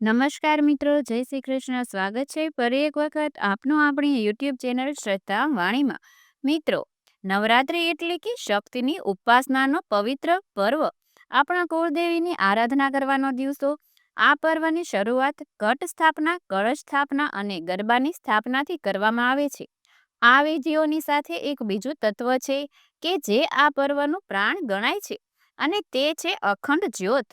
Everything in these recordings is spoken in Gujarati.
નમસ્કાર મિત્રો, જય શ્રી કૃષ્ણ. સ્વાગત છે ફરી એક વખત આપનું આપણી યુટ્યુબ ચેનલ શ્રદ્ધા વાણીમાં. મિત્રો, નવરાત્રિ એટલે કે શક્તિની ઉપાસનાનો પવિત્ર પર્વ. આપણા કુળદેવીની આરાધના કરવાનો દિવસો. આ પર્વની શરૂઆત ઘટ સ્થાપના, કળશ સ્થાપના અને ગરબાની સ્થાપનાથી કરવામાં આવે છે. આ વિધિઓની સાથે એક બીજું તત્વ છે કે જે આ પર્વનું પ્રાણ ગણાય છે, અને તે છે અખંડ જ્યોત.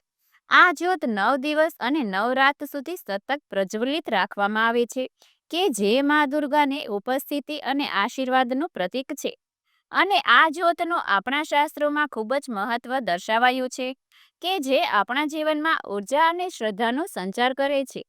આ જ્યોત 9 દિવસ અને 9 રાત સુધી સતત પ્રજ્વલિત રાખવામાં આવે છે, કે જે મા દુર્ગાને ઉપસ્થિતિ અને આશીર્વાદનું પ્રતીક છે. અને આ જ્યોતનું આપણા શાસ્ત્રોમાં ખૂબ જ મહત્વ દર્શાવાયું છે, કે જે આપણા જીવનમાં ઉર્જા અને શ્રદ્ધાનો સંચાર કરે છે.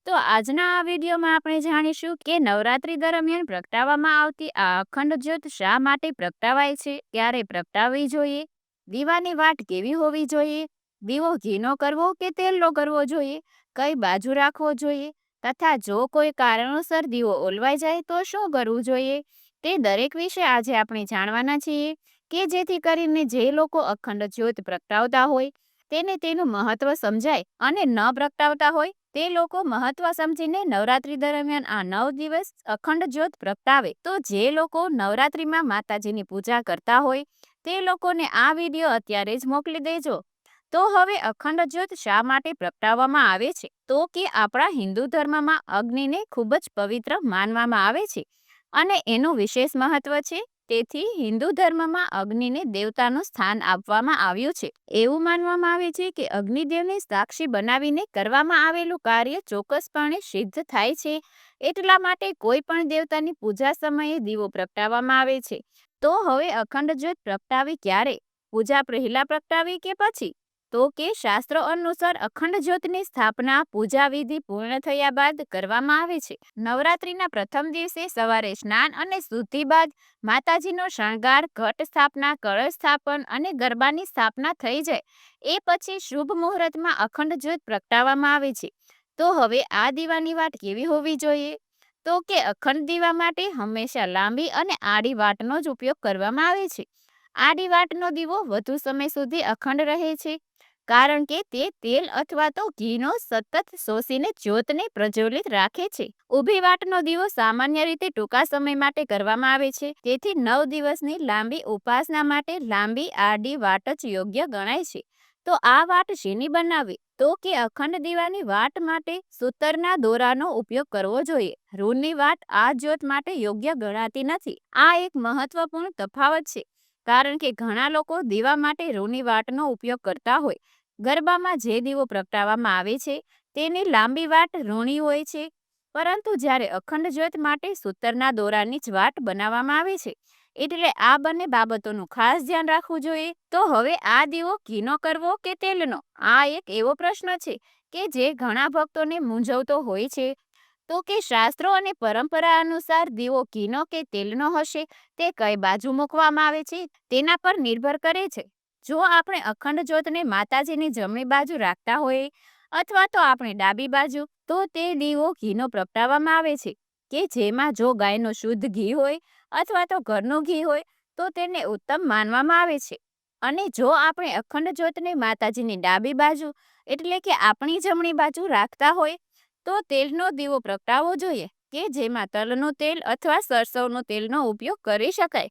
તો આજના આ વિડીયોમાં આપણે જાણીશું કે નવરાત્રી દરમિયાન પ્રગટાવવામાં આવતી આ અખંડ જ્યોત શા માટે પ્રગટાવાય છે, ક્યારે પ્રગટાવવી જોઈએ, દીવાની વાટ કેવી હોવી જોઈએ, દીવો ઘીનો કરવો કે તેલનો કરવો જોઈએ, કઈ બાજુ રાખવો જોઈએ, તથા જો કોઈ કારણોસર દીવો ઓલવાઈ જાય તો શું કરવું જોઈએ, તે દરેક વિશે આજે આપણે જાણવાના છીએ, કે જેથી કરીને જે લોકો અખંડ જ્યોત પ્રગટાવતા હોય તેને તેનું મહત્વ સમજાય, અને ન પ્રગટાવતા હોય તે લોકો મહત્વ સમજીને નવરાત્રી દરમિયાન આ 9 દિવસ અખંડ જ્યોત પ્રગટાવે. તો જે લોકો નવરાત્રીમાં માતાજીની પૂજા કરતા હોય તે લોકોને આ વિડીયો અત્યારે જ મોકલી દેજો. તો હવે અખંડ જ્યોત શા માટે પ્રગટાવવામાં આવે છે? તો કે આપણા હિન્દુ ધર્મમાં અગ્નિને ખૂબ જ પવિત્ર માનવામાં આવે છે, અને એનું વિશેષ મહત્વ છે. તેથી હિન્દુ ધર્મમાં અગ્નિને દેવતાનું સ્થાન આપવામાં આવ્યું છે. એવું માનવામાં આવે છે કે અગ્નિદેવને સાક્ષી બનાવીને કરવામાં આવેલું કાર્ય ચોક્કસપણે સિદ્ધ થાય છે. એટલા માટે કોઈ પણ દેવતાની પૂજા સમયે દીવો પ્રગટાવવામાં આવે છે. તો હવે અખંડ જ્યોત પ્રગટાવી ક્યારે? પૂજા પહેલા પ્રગટાવી કે પછી? તો કે શાસ્ત્રો અનુસાર અખંડ જ્યોતની સ્થાપના પૂજા વિધિ પૂર્ણ થયા બાદ કરવામાં આવે છે. નવરાત્રીના પ્રથમ દિવસે સવારે સ્નાન અને શુદ્ધિ બાદ માતાજીનો શણગાર, ઘટ સ્થાપના, કળશ સ્થાપન અને ગરબાની સ્થાપના થઈ જાય એ પછી શુભ મુહૂર્તમાં અખંડ જ્યોત પ્રગટાવવામાં આવે છે. તો હવે આ દીવાની વાટ કેવી હોવી જોઈએ? તો કે અખંડ દીવા માટે હંમેશા લાંબી અને આડી વાટનો જ ઉપયોગ કરવામાં આવે છે. આડી વાટનો દીવો વધુ સમય સુધી અખંડ રહે છે, કારણ કે તે તેલ અથવા તો ઘીનો સતત શોષીને જ્યોતને પ્રજ્વલિત રાખે છે. ઊભી વાટનો દીવો સામાન્ય રીતે ટૂંકા સમય માટે કરવામાં આવે છે, તેથી 9 દિવસની લાંબી ઉપાસના માટે લાંબી આડી વાટ જ યોગ્ય ગણાય છે. તો આ વાટ શેની બનાવવી? તો કે અખંડ દીવાની વાટ માટે સૂતરના દોરાનો ઉપયોગ કરવો જોઈએ. રૂની વાટ આ જ્યોત માટે યોગ્ય ગણાતી નથી. આ એક મહત્વપૂર્ણ તફાવત છે, કારણ કે ઘણા લોકો દીવા માટે રૂની વાટનો ઉપયોગ કરતા હોય. ગરબામાં જે દીવો પ્રગટાવવામાં આવે છે તેની લાંબી વાટ રૂની હોય છે, પરંતુ જ્યારે અખંડ જ્યોત માટે સૂતરના દોરાની જ વાટ બનાવવામાં આવે છે. એટલે આ બંને બાબતોનું ખાસ ધ્યાન રાખવું જોઈએ. તો હવે આ દીવો ઘીનો કરવો કે તેલનો? આ એક એવો પ્રશ્ન છે કે જે ઘણા ભક્તોને મૂંઝવતો હોય છે. તો કે શાસ્ત્રો અને પરંપરા અનુસાર દીવો ઘીનો કે તેલનો હશે તે કઈ બાજુ મૂકવામાં આવે છે તેના પર નિર્ભર કરે છે. જો આપણે અખંડ જ્યોતને માતાજીની જમણી બાજુ રાખતા હોઈએ અથવા તો આપણે ડાબી બાજુ, તો તે દીવો ઘીનો પ્રગટાવવામાં આવે છે, કે જેમાં જો ગાયનું શુદ્ધ ઘી હોય અથવા તો ઘરનું ઘી હોય તો તેને ઉત્તમ માનવામાં આવે છે. અને જો આપણે અખંડ જ્યોતને માતાજીની ડાબી બાજુ એટલે કે આપણી જમણી બાજુ રાખતા હોય તો તેલનો દીવો પ્રગટાવવો જોઈએ, કે જેમાં તલનું તેલ અથવા સરસવનું તેલનો ઉપયોગ કરી શકાય,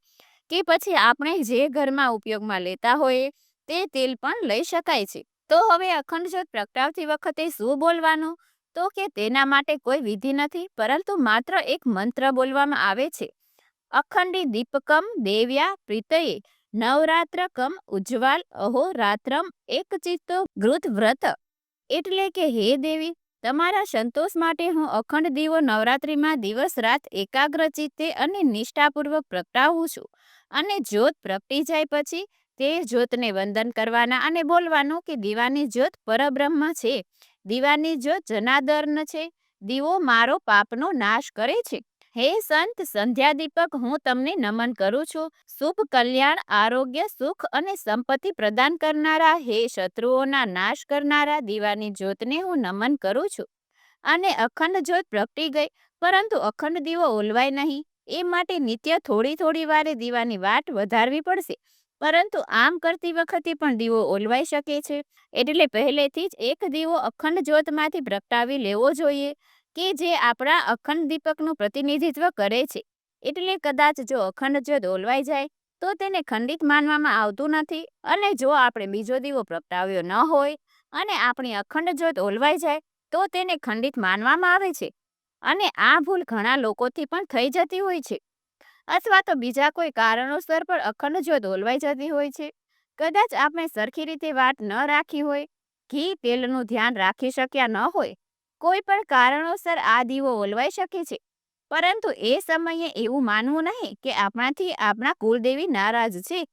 કે પછી આપણે જે ઘરમાં ઉપયોગમાં લેતા હોઈએ તે તેલ પણ લઈ શકાય છે. તો હવે અખંડ જ્યોત પ્રગટાવતી વખતે શું બોલવાનું? તો કે તેના માટે કોઈ વિધિ નથી, પરંતુ માત્ર એક મંત્ર બોલવામાં આવે છે. અખંડી દીપકમ દેવ્યા પ્રીતયે નવરાત્રકમ ઉજ્જવાલ અહોરાત્રમ એક ચિત્તો ગૃત વ્રત. એટલે કે હે દેવી, તમારા સંતોષ માટે હું અખંડ દીવો નવરાત્રીમાં દિવસ રાત એકાગ્ર ચિત્તે અને નિષ્ઠાપૂર્વક પ્રગટાવું છું. અને જ્યોત પ્રગટી જાય પછી તે જ્યોતને વંદન કરવાના અને બોલવાનું કે દીવાની જ્યોત પરબ્રહ્મ છે, દીવાની જ્યોત જનાર્દન છે, દીવો મારો પાપનો નાશ કરે છે. હે સંત સંધ્યા દીપક, હું તમને નમન કરું છું. શુભ કલ્યાણ, આરોગ્ય, સુખ અને સંપત્તિ પ્રદાન કરનારા, હે શત્રુઓના નાશ કરનારા દીવાની જ્યોતને હું નમન કરું છું. અને અખંડ જ્યોત પ્રગટી ગઈ, પરંતુ અખંડ દીવો ઓલવાય નહીં, એ માટે નિત્ય થોડી થોડી વારે દીવાની વાટ વધારવી પડશે. પરંતુ આમ કરતી વખતે પણ દીવો ઓલવાઈ શકે છે. એટલે પહેલેથી જ એક દીવો અખંડ જ્યોતમાંથી પ્રગટાવી લેવો જોઈએ કે જે આપણા અખંડ દીપકનું પ્રતિનિધિત્વ કરે છે. એટલે કદાચ જો અખંડ જ્યોત ઓલવાઈ જાય તો તેને ખંડિત માનવામાં આવતું નથી, અને જો આપણે બીજો દીવો પ્રગટાવ્યો ન હોય અને આપણી અખંડ જ્યોત ઓલવાઈ જાય તો તેને ખંડિત માનવામાં આવે છે. અને આ ભૂલ ઘણા લોકોથી પણ થઈ જતી હોય છે, અથવા તો બીજા કોઈ કારણોસર પણ અખંડ જ્યોત ઓલવાઈ જતી હોય છે. કદાચ આપણે સરખી રીતે વાત ન રાખી હોય, ઘી તેલનું ધ્યાન રાખી શક્યા ન હોય, કોઈ પણ કારણોસર આ દીવો ઓલવાઈ શકે છે. પરંતુ એ સમયે એવું માનવું નહીં કે આપણાથી આપણા કુળદેવી નારાજ છે,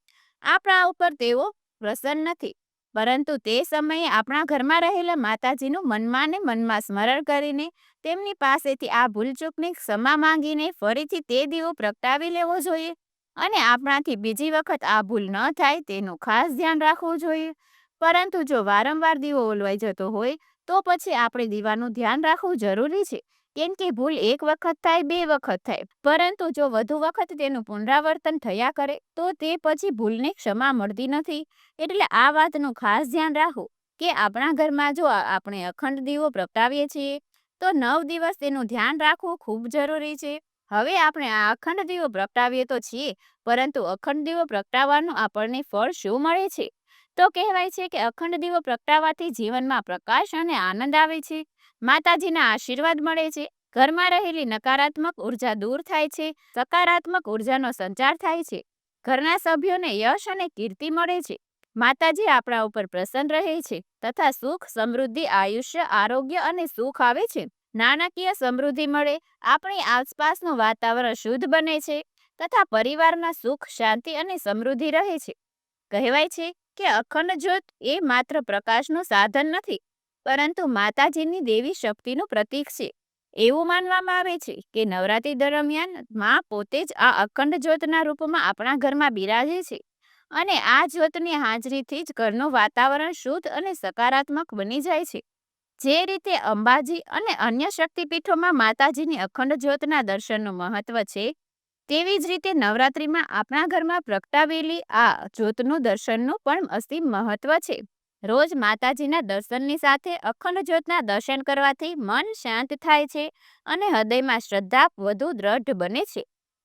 આપણા ઉપર તેઓ પ્રસન્ન નથી. પરંતુ તે સમયે આપણા ઘરમાં રહેલા માતાજીનું મનમાં ને મનમાં સ્મરણ કરીને તેમની પાસેથી આ ભૂલચૂકની ક્ષમા માંગીને ફરીથી તે દીવો પ્રગટાવી લેવો જોઈએ. અને આપણાથી બીજી વખત આ ભૂલ ન થાય તેનું ખાસ ધ્યાન રાખવું જોઈએ. પરંતુ જો વારંવાર દીવો ઓલવાઈ જતો હોય તો પછી આપણે દીવાનું ધ્યાન રાખવું જરૂરી છે. કેમ કે ભૂલ એક વખત થાય, બે વખત થાય, પરંતુ જો વધુ વખત તેનું પુનરાવર્તન થયા કરે તો તે પછી ભૂલને ક્ષમા મળતી નથી. એટલે આ વાતનું ખાસ ધ્યાન રાખવું કે આપણા ઘરમાં જો આપણે અખંડ દીવો પ્રગટાવીએ છીએ તો 9 દિવસ તેનું ધ્યાન રાખવું ખૂબ જરૂરી છે. હવે આપણે આ અખંડ દીવો પ્રગટાવીએ તો છીએ, પરંતુ અખંડ દીવો પ્રગટાવવાનું આપણને ફળ શું મળે છે? તો કહેવાય છે કે અખંડ દીવો પ્રગટાવવાથી જીવનમાં પ્રકાશ અને આનંદ આવે છે, માતાજીના આશીર્વાદ મળે છે, ઘરમાં રહેલી નકારાત્મક ઉર્જા દૂર થાય છે, સકારાત્મક ઉર્જાનો સંચાર થાય છે, ઘરના સભ્યોને યશ અને કીર્તિ મળે છે, માતાજી આપણા ઉપર પ્રસન્ન રહે છે, તથા સુખ, સમૃદ્ધિ, આયુષ્ય, આરોગ્ય અને સુખ આવે છે. નાણાકીય સમૃદ્ધિ મળે, આપણી આસપાસનું વાતાવરણ શુદ્ધ બને છે, તથા પરિવારમાં સુખ, શાંતિ અને સમૃદ્ધિ રહે છે. કહેવાય છે કે અખંડ જ્યોત એ માત્ર પ્રકાશનું સાધન નથી, પરંતુ માતાજીની દેવી શક્તિનું પ્રતીક છે. એવું માનવામાં આવે છે કે નવરાત્રી દરમિયાન માં પોતે જ આ અખંડ જ્યોતના રૂપમાં આપણા ઘરમાં બિરાજે છે, અને આ જ્યોતની હાજરીથી જ ઘરનું વાતાવરણ શુદ્ધ અને સકારાત્મક બની જાય છે. જે રીતે અંબાજી અને અન્ય શક્તિપીઠોમાં માતાજીની અખંડ જ્યોતના દર્શનનું મહત્વ છે, તેવી જ રીતે નવરાત્રિમાં આપણા ઘરમાં પ્રગટાવેલી આ જ્યોતનું દર્શનનું પણ અસીમ મહત્વ છે. રોજ માતાજીના દર્શનની સાથે અખંડ જ્યોતના દર્શન કરવાથી મન શાંત થાય છે અને હૃદયમાં શ્રદ્ધા વધુ દ્રઢ બને છે.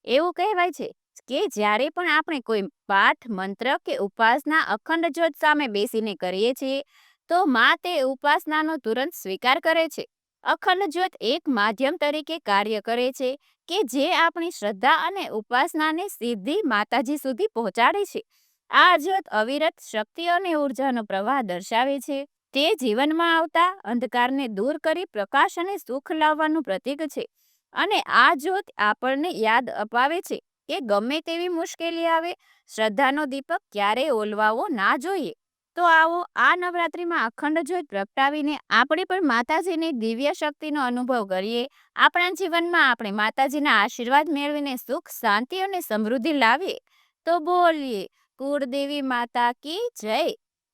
એવું કહેવાય છે કે જ્યારે પણ આપણે કોઈ પાઠ, મંત્ર કે ઉપાસના અખંડ જ્યોત સામે બેસીને કરીએ છીએ તો માં તે ઉપાસનાનો તુરંત સ્વીકાર કરે છે. અખંડ જ્યોત એક માધ્યમ તરીકે કાર્ય કરે છે કે જે આપણી શ્રદ્ધા અને ઉપાસનાને સીધી માતાજી સુધી પહોંચાડે છે. આ જ્યોત અવિરત શક્તિ અને ઉર્જાનો પ્રવાહ દર્શાવે છે. તે જીવનમાં આવતા અંધકારને દૂર કરી પ્રકાશ અને સુખ લાવવાનું પ્રતીક છે. અને આ જ્યોત આપણને યાદ અપાવે છે કે ગમે તેવી મુશ્કેલી આવે, શ્રદ્ધાનો દીપક ક્યારેય ઓલવાવો ના જોઈએ. તો આવો આ નવરાત્રિમાં અખંડ જ્યોત પ્રગટાવીને આપણે પણ માતાજીની દિવ્ય શક્તિનો અનુભવ કરીએ. આપણા જીવનમાં આપણે માતાજીના આશીર્વાદ મેળવીને સુખ, શાંતિ અને સમૃદ્ધિ લાવીએ. તો બોલીએ કુળદેવી માતા કી જય.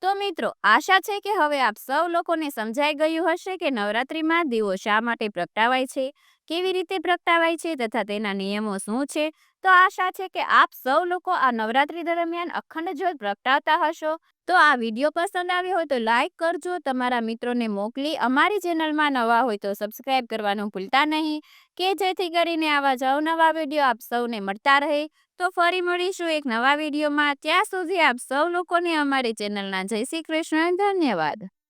તો મિત્રો, આશા છે કે હવે આપ સૌ લોકોને સમજાઈ ગયું હશે કે નવરાત્રિમાં દીવો શા માટે પ્રગટાવાય છે, કેવી રીતે પ્રગટાવાય છે તથા તેના નિયમો શું છે. તો આશા છે કે આપ સૌ લોકો આ નવરાત્રી દરમિયાન અખંડ જ્યોત પ્રગટાવતા હશો. તો આ વિડીયો પસંદ આવ્યો હોય તો લાઈક કરજો, તમારા મિત્રોને મોકલી અમારી ચેનલમાં નવા હોય તો સબસ્ક્રાઈબ કરવાનું ભૂલતા નહીં, કે જેથી કરીને આવા જ અવનવા વિડીયો આપ સૌને મળતા રહે. તો ફરી મળીશું એક નવા વિડીયોમાં. ત્યાં સુધી આપ સૌ લોકોને અમારી ચેનલના જય શ્રી કૃષ્ણ. ધન્યવાદ.